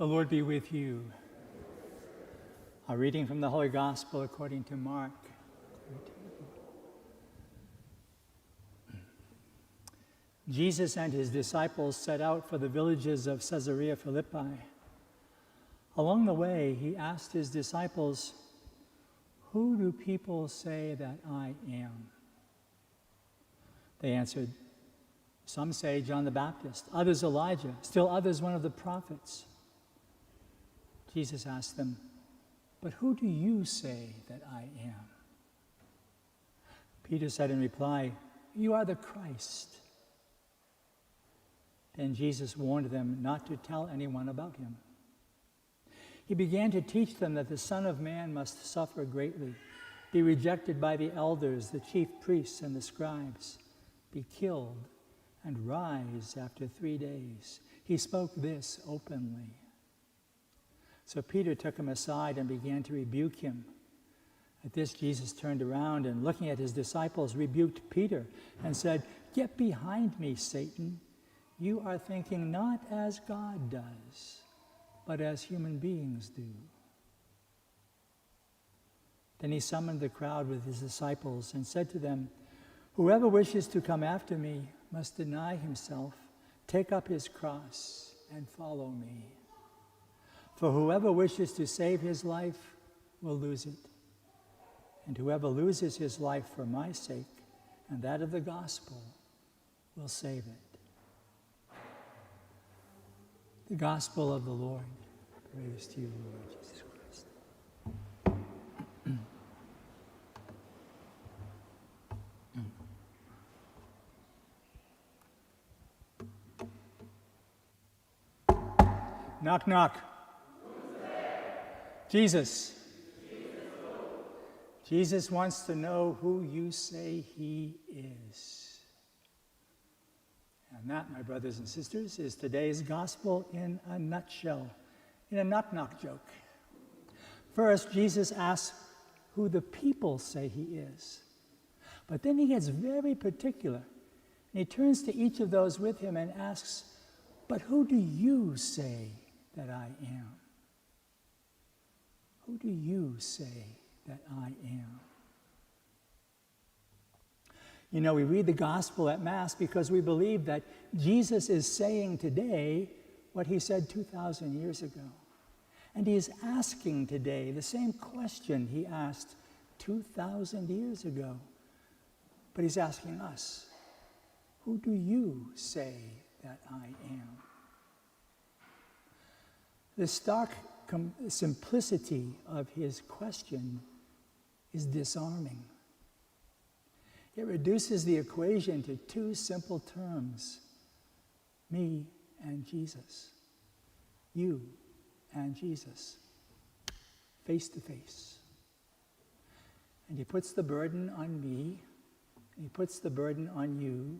The Lord be with you. A reading from the Holy Gospel according to Mark. Jesus and his disciples set out for the villages of Caesarea Philippi. Along the way, he asked his disciples, "Who do people say that I am?" They answered, "Some say John the Baptist, others Elijah, still others one of the prophets." Jesus asked them, "But who do you say that I am?" Peter said in reply, "You are the Christ." Then Jesus warned them not to tell anyone about him. He began to teach them that the Son of Man must suffer greatly, be rejected by the elders, the chief priests, and the scribes, be killed, and rise after 3 days. He spoke this openly. So Peter took him aside and began to rebuke him. At this, Jesus turned around and, looking at his disciples, rebuked Peter and said, "Get behind me, Satan. You are thinking not as God does, but as human beings do." Then he summoned the crowd with his disciples and said to them, "Whoever wishes to come after me must deny himself, take up his cross, and follow me. For whoever wishes to save his life will lose it. And whoever loses his life for my sake and that of the gospel will save it." The gospel of the Lord. Praise to you, Lord Jesus Christ. Knock, knock. Jesus. Jesus wants to know who you say he is. And that, my brothers and sisters, is today's gospel in a nutshell, in a knock-knock joke. First, Jesus asks who the people say he is. But then he gets very particular. And he turns to each of those with him and asks, "But who do you say that I am?" Who do you say that I am? You know, we read the gospel at Mass because we believe that Jesus is saying today what he said 2,000 years ago. And he is asking today the same question he asked 2,000 years ago. But he's asking us, who do you say that I am? The stark simplicity of his question is disarming. It reduces the equation to two simple terms: me and Jesus. You and Jesus, face to face. And he puts the burden on me, and he puts the burden on you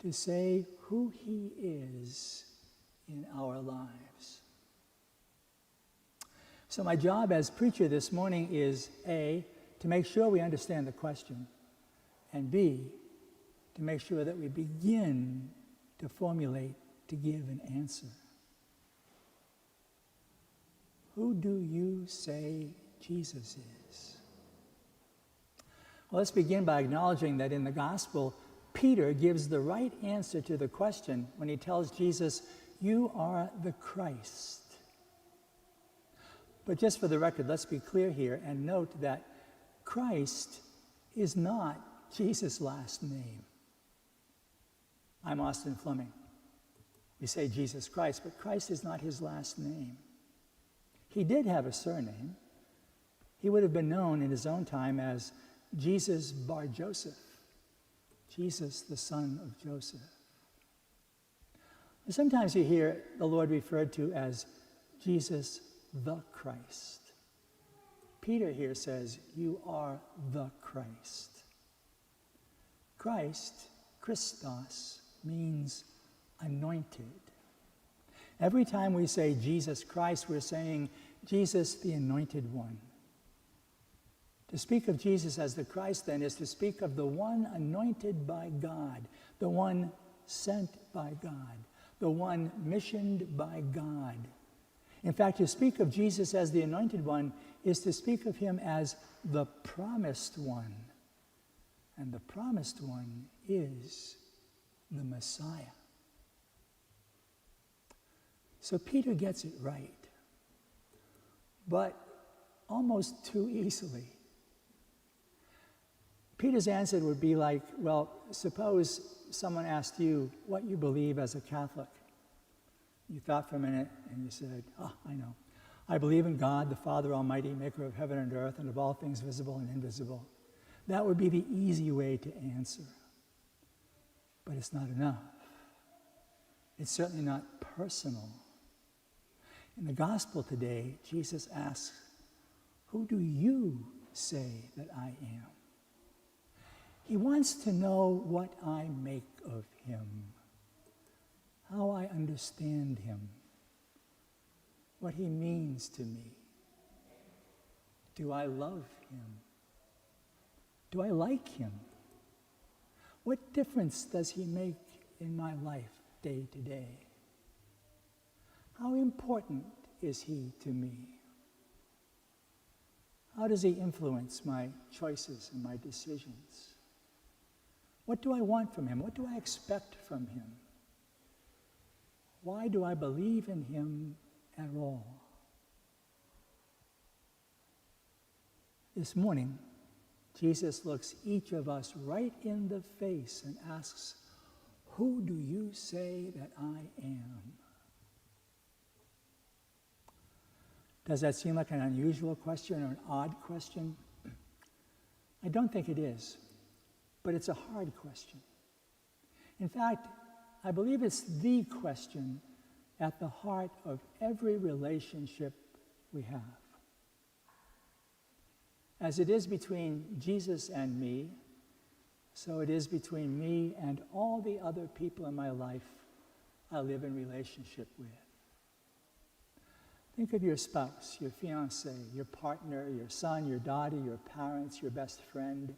to say who he is in our lives. So my job as preacher this morning is A, to make sure we understand the question, and B, to make sure that we begin to formulate, to give an answer. Who do you say Jesus is? Well, let's begin by acknowledging that in the gospel, Peter gives the right answer to the question when he tells Jesus, "You are the Christ." But just for the record, let's be clear here and note that Christ is not Jesus' last name. I'm Austin Fleming. We say Jesus Christ, but Christ is not his last name. He did have a surname. He would have been known in his own time as Jesus Bar Joseph, Jesus the son of Joseph. Sometimes you hear the Lord referred to as Jesus the Christ. Peter here says, "You are the Christ." Christ, Christos, means anointed. Every time we say Jesus Christ, we're saying Jesus the Anointed One. To speak of Jesus as the Christ, then, is to speak of the one anointed by God, the one sent by God, the one missioned by God In fact, to speak of Jesus as the Anointed One is to speak of him as the Promised One. And the Promised One is the Messiah. So Peter gets it right, but almost too easily. Peter's answer would be like, well, suppose someone asked you what you believe as a Catholic. You thought for a minute and you said, I know. I believe in God, the Father Almighty, maker of heaven and earth and of all things visible and invisible. That would be the easy way to answer. But it's not enough. It's certainly not personal. In the gospel today, Jesus asks, who do you say that I am? He wants to know what I make of him, how I understand him, what he means to me. Do I love him? Do I like him? What difference does he make in my life day to day? How important is he to me? How does he influence my choices and my decisions? What do I want from him? What do I expect from him? Why do I believe in him at all? This morning, Jesus looks each of us right in the face and asks, who do you say that I am? Does that seem like an unusual question or an odd question? I don't think it is, but it's a hard question. In fact, I believe it's the question at the heart of every relationship we have. As it is between Jesus and me, so it is between me and all the other people in my life I live in relationship with. Think of your spouse, your fiancé, your partner, your son, your daughter, your parents, your best friend.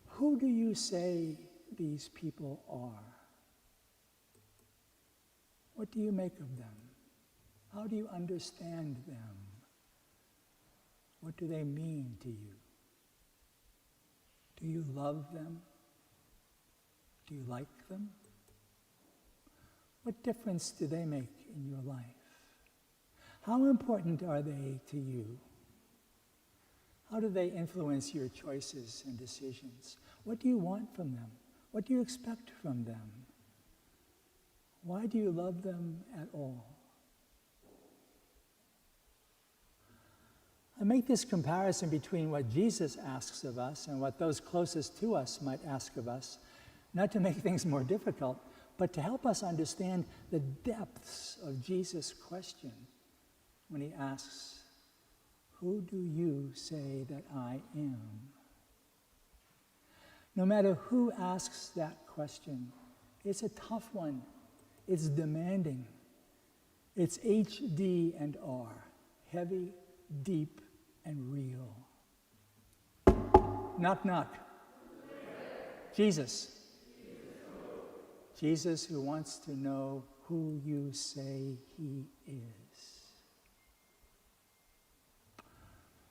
Who do you say these people are? What do you make of them? How do you understand them? What do they mean to you? Do you love them? Do you like them? What difference do they make in your life? How important are they to you? How do they influence your choices and decisions? What do you want from them? What do you expect from them? Why do you love them at all? I make this comparison between what Jesus asks of us and what those closest to us might ask of us, not to make things more difficult, but to help us understand the depths of Jesus' question when he asks, who do you say that I am? No matter who asks that question, it's a tough one. It's demanding. It's HD and R, heavy, deep, and real. Knock, knock. Jesus. Jesus who wants to know who you say he is.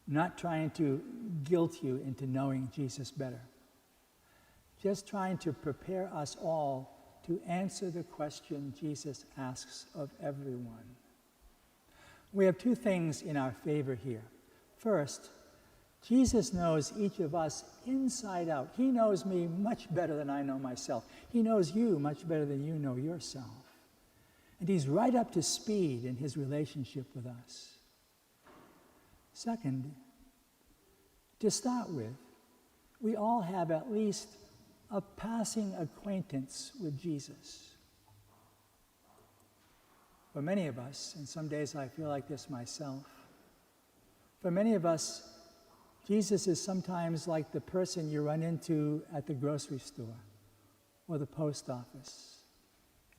I'm not trying to guilt you into knowing Jesus better. Just trying to prepare us all to answer the question Jesus asks of everyone. We have two things in our favor here. First, Jesus knows each of us inside out. He knows me much better than I know myself. He knows you much better than you know yourself. And he's right up to speed in his relationship with us. Second, to start with, we all have at least a passing acquaintance with Jesus. For many of us, and some days I feel like this myself, for many of us, Jesus is sometimes like the person you run into at the grocery store or the post office,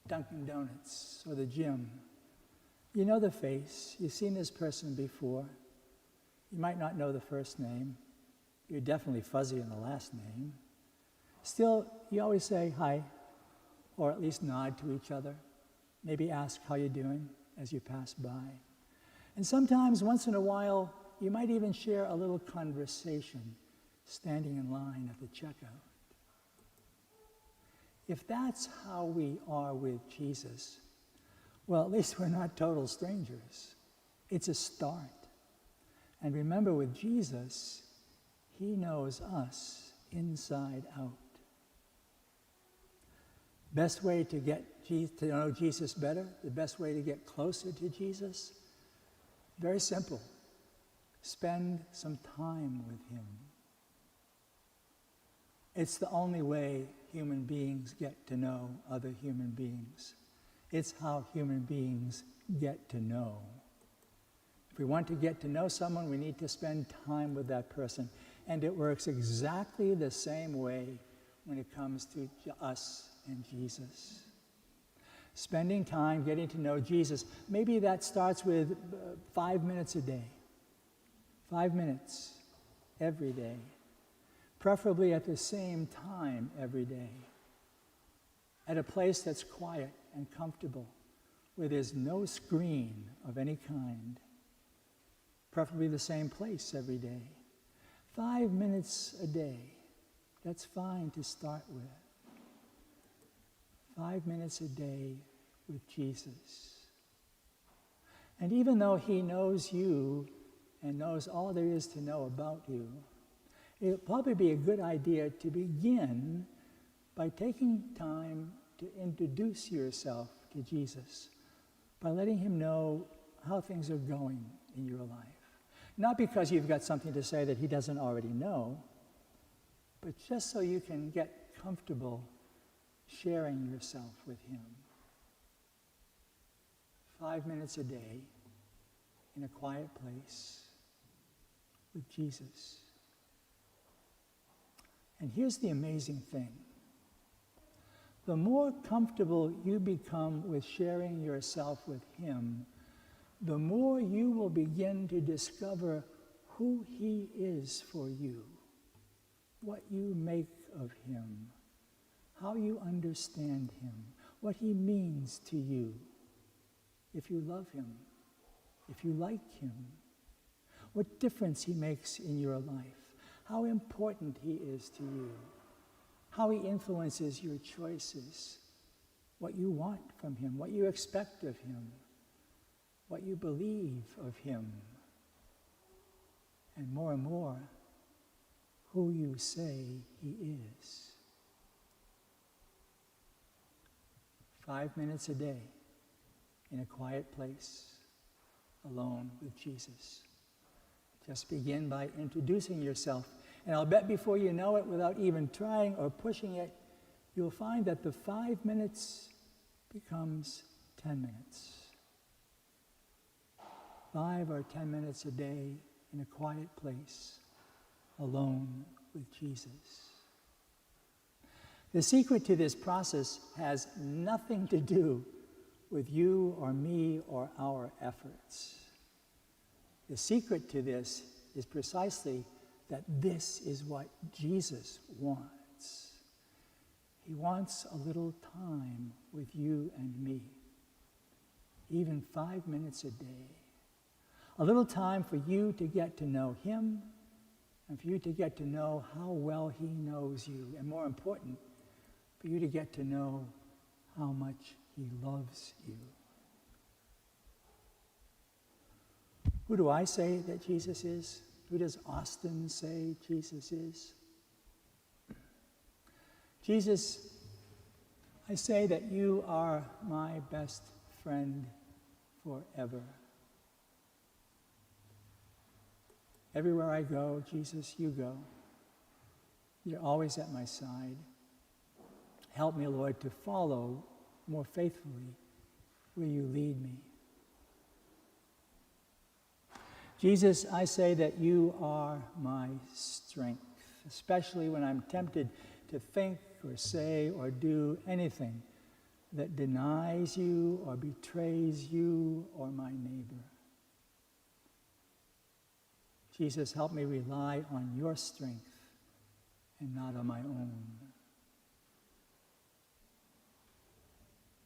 Dunkin' Donuts, or the gym. You know the face. You've seen this person before. You might not know the first name. You're definitely fuzzy on the last name. Still, you always say hi, or at least nod to each other. Maybe ask how you're doing, as you pass by. And sometimes, once in a while, you might even share a little conversation standing in line at the checkout. If that's how we are with Jesus, well, at least we're not total strangers. It's a start. And remember, with Jesus, he knows us inside out. Best way to get to know Jesus better, the best way to get closer to Jesus, very simple. Spend some time with him. It's the only way human beings get to know other human beings. It's how human beings get to know. If we want to get to know someone, we need to spend time with that person. And it works exactly the same way when it comes to us and Jesus. Spending time getting to know Jesus, maybe that starts with 5 minutes a day. 5 minutes every day. Preferably at the same time every day. At a place that's quiet and comfortable, where there's no screen of any kind. Preferably the same place every day. 5 minutes a day, that's fine to start with. 5 minutes a day with Jesus. And even though he knows you and knows all there is to know about you, it would probably be a good idea to begin by taking time to introduce yourself to Jesus, by letting him know how things are going in your life. Not because you've got something to say that he doesn't already know, but just so you can get comfortable sharing yourself with him. 5 minutes a day in a quiet place with Jesus. And here's the amazing thing. The more comfortable you become with sharing yourself with him, the more you will begin to discover who he is for you, what you make of him, how you understand him, what he means to you, if you love him, if you like him, what difference he makes in your life, how important he is to you, how he influences your choices, what you want from him, what you expect of him, what you believe of him, and more, who you say he is. 5 minutes a day in a quiet place, alone with Jesus. Just begin by introducing yourself. And I'll bet before you know it, without even trying or pushing it, you'll find that the 5 minutes becomes 10 minutes. 5 or 10 minutes a day in a quiet place, alone with Jesus. The secret to this process has nothing to do with you or me or our efforts. The secret to this is precisely that this is what Jesus wants. He wants a little time with you and me, even 5 minutes a day. A little time for you to get to know him and for you to get to know how well he knows you. And more important, for you to get to know how much he loves you. Who do I say that Jesus is? Who does Austin say Jesus is? Jesus, I say that you are my best friend forever. Everywhere I go, Jesus, you go. You're always at my side. Help me, Lord, to follow more faithfully where you lead me. Jesus, I say that you are my strength, especially when I'm tempted to think or say or do anything that denies you or betrays you or my neighbor. Jesus, help me rely on your strength and not on my own.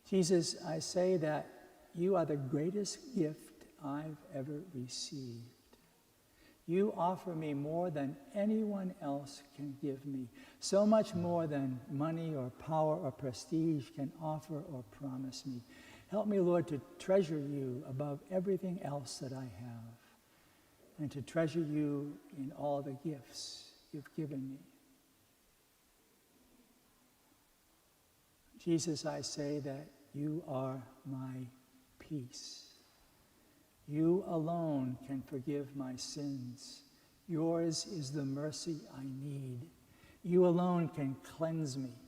Jesus, I say that you are the greatest gift I've ever received. You offer me more than anyone else can give me, so much more than money or power or prestige can offer or promise me. Help me, Lord, to treasure you above everything else that I have, and to treasure you in all the gifts you've given me. Jesus, I say that you are my peace. You alone can forgive my sins. Yours is the mercy I need. You alone can cleanse me,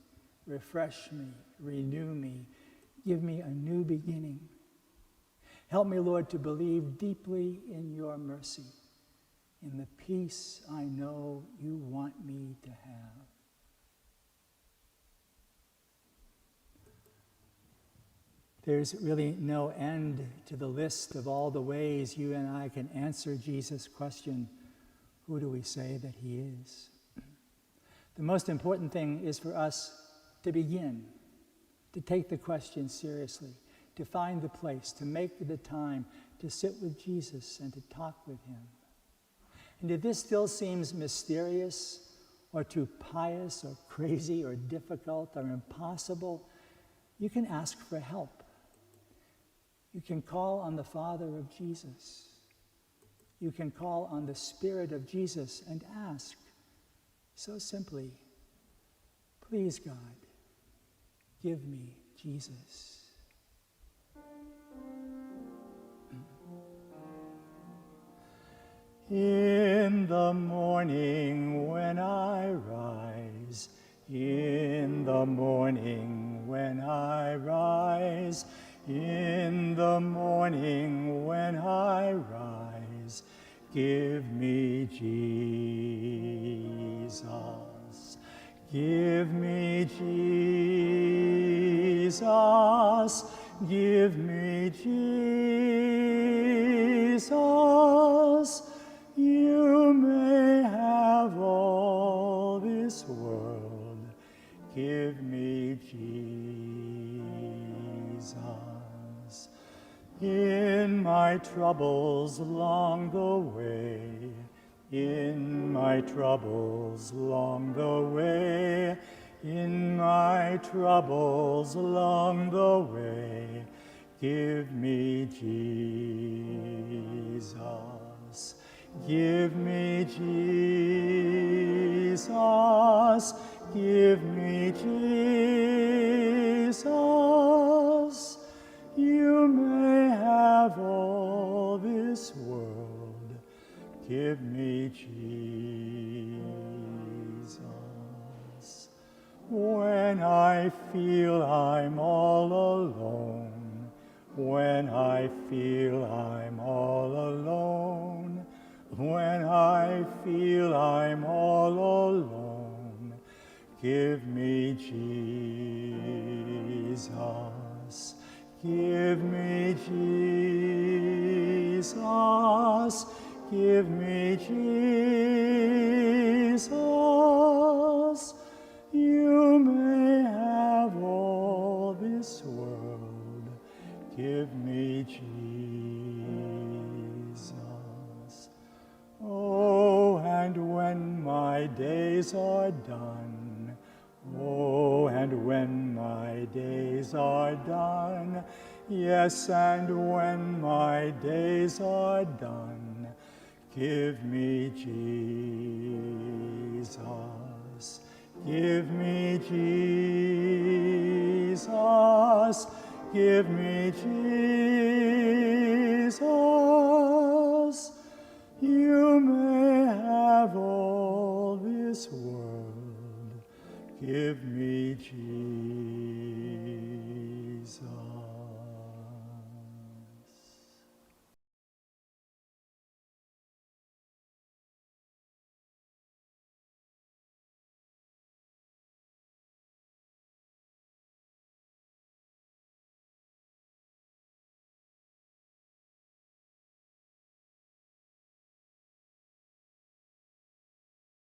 refresh me, renew me, give me a new beginning. Help me, Lord, to believe deeply in your mercy, in the peace I know you want me to have. There's really no end to the list of all the ways you and I can answer Jesus' question, who do we say that he is? The most important thing is for us to begin, to take the question seriously, to find the place, to make the time to sit with Jesus and to talk with him. And if this still seems mysterious or too pious or crazy or difficult or impossible, you can ask for help. You can call on the Father of Jesus. You can call on the Spirit of Jesus and ask so simply, please God, give me Jesus. In the morning when I rise, in the morning when I rise, in the morning when I rise, give me Jesus. Give me Jesus. Give me Jesus. You may have all this world. Give me Jesus. In my troubles along the way, in my troubles along the way, in my troubles along the way, give me Jesus. Give me Jesus. Give me Jesus. You may have all this world. Give me Jesus. When I feel I'm all alone, when I feel I'm all alone, when I feel I'm all alone, give me Jesus. Give me Jesus. Give me Jesus. You may have all this world. Give me Jesus. Oh, and when my days are done, oh, and when my days are done, yes, and when my days are done, give me Jesus. Give me Jesus. Give me Jesus. You may have all this world. Give me Jesus.